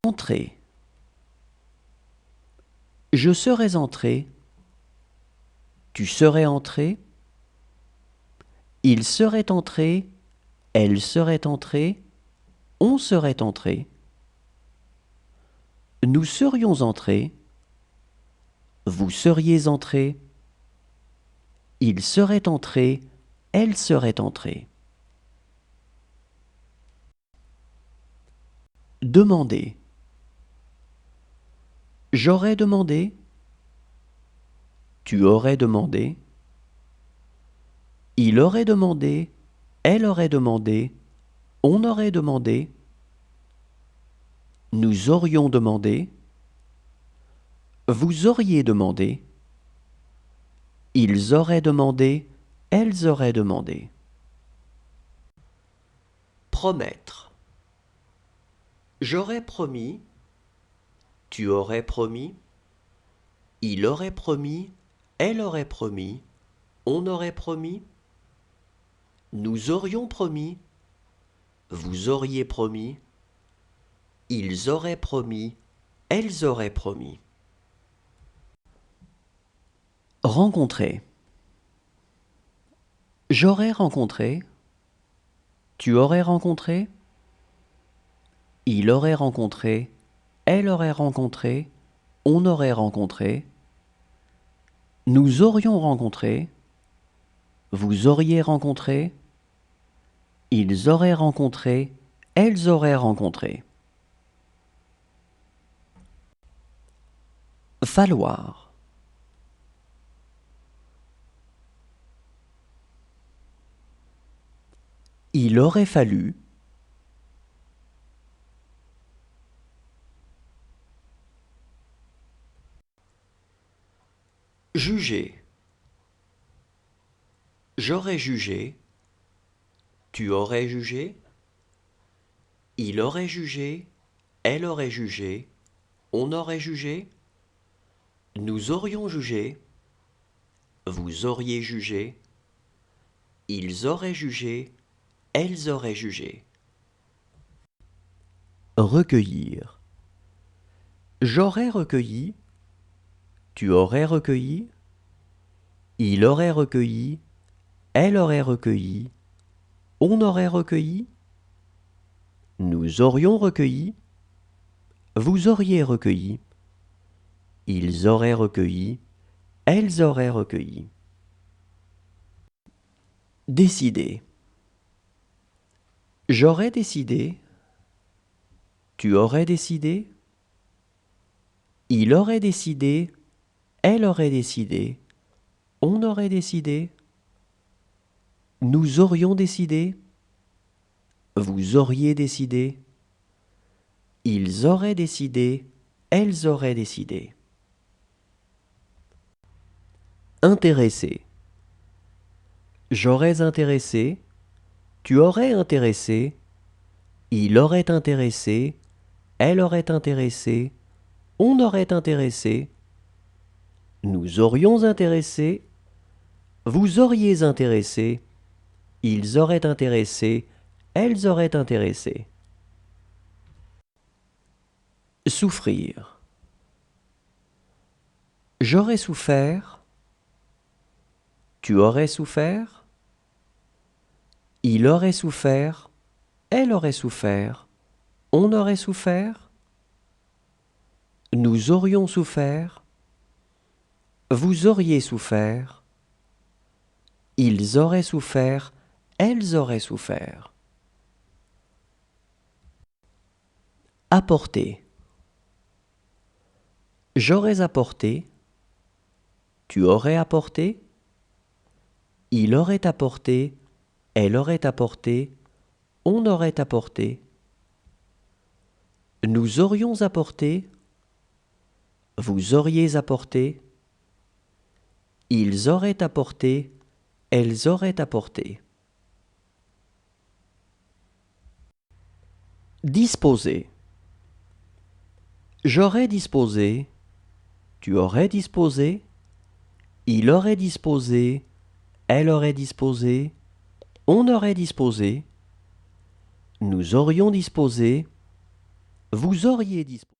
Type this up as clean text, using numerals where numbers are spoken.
Entrer. Je serais entré. Tu serais entré. Il serait entré. Elle serait entrée. On serait entré. Nous serions entrés. Vous seriez entré. Il serait entré. Elle serait entrée. Demander. J'aurais demandé. Tu aurais demandé. Il aurait demandé. Elle aurait demandé. On aurait demandé. Nous aurions demandé. Vous auriez demandé. Ils auraient demandé. Elles auraient demandé. Promettre. J'aurais promis. Tu aurais promis. Il aurait promis. Elle aurait promis. On aurait promis. Nous aurions promis. Vous auriez promis. Ils auraient promis. Elles auraient promis. Rencontrer. J'aurais rencontré. Tu aurais rencontré. Il aurait rencontré. Elle aurait rencontré. On aurait rencontré. Nous aurions rencontré. Vous auriez rencontré. Ils auraient rencontré. Elles auraient rencontré. Falloir. Il aurait fallu. Juger. J'aurais jugé. Tu aurais jugé. Il aurait jugé. Elle aurait jugé. On aurait jugé. Nous aurions jugé. Vous auriez jugé. Ils auraient jugé. Elles auraient jugé. Recueillir. J'aurais recueilli. Tu aurais recueilli. Il aurait recueilli. Elle aurait recueilli. On aurait recueilli. Nous aurions recueilli. Vous auriez recueilli. Ils auraient recueilli. Elles auraient recueilli. Décider. J'aurais décidé. Tu aurais décidé. Il aurait décidé. Elle aurait décidé. On aurait décidé. Nous aurions décidé. Vous auriez décidé. Ils auraient décidé. Elles auraient décidé. Intéresser. J'aurais intéressé. Tu aurais intéressé. Il aurait intéressé. Elle aurait intéressé. On aurait intéressé. Nous aurions intéressé. Vous auriez intéressé. Ils auraient intéressé. Elles auraient intéressé. Souffrir. J'aurais souffert. Tu aurais souffert. Il aurait souffert. Elle aurait souffert. On aurait souffert. Nous aurions souffert. Vous auriez souffert. Ils auraient souffert. Elles auraient souffert. Apporter. J'aurais apporté. Tu aurais apporté. Il aurait apporté. Elle aurait apporté. On aurait apporté. Nous aurions apporté. Vous auriez apporté. Ils auraient apporté. Elles auraient apporté. Disposer. J'aurais disposé. Tu aurais disposé. Il aurait disposé. Elle aurait disposé. On aurait disposé. Nous aurions disposé. Vous auriez disposé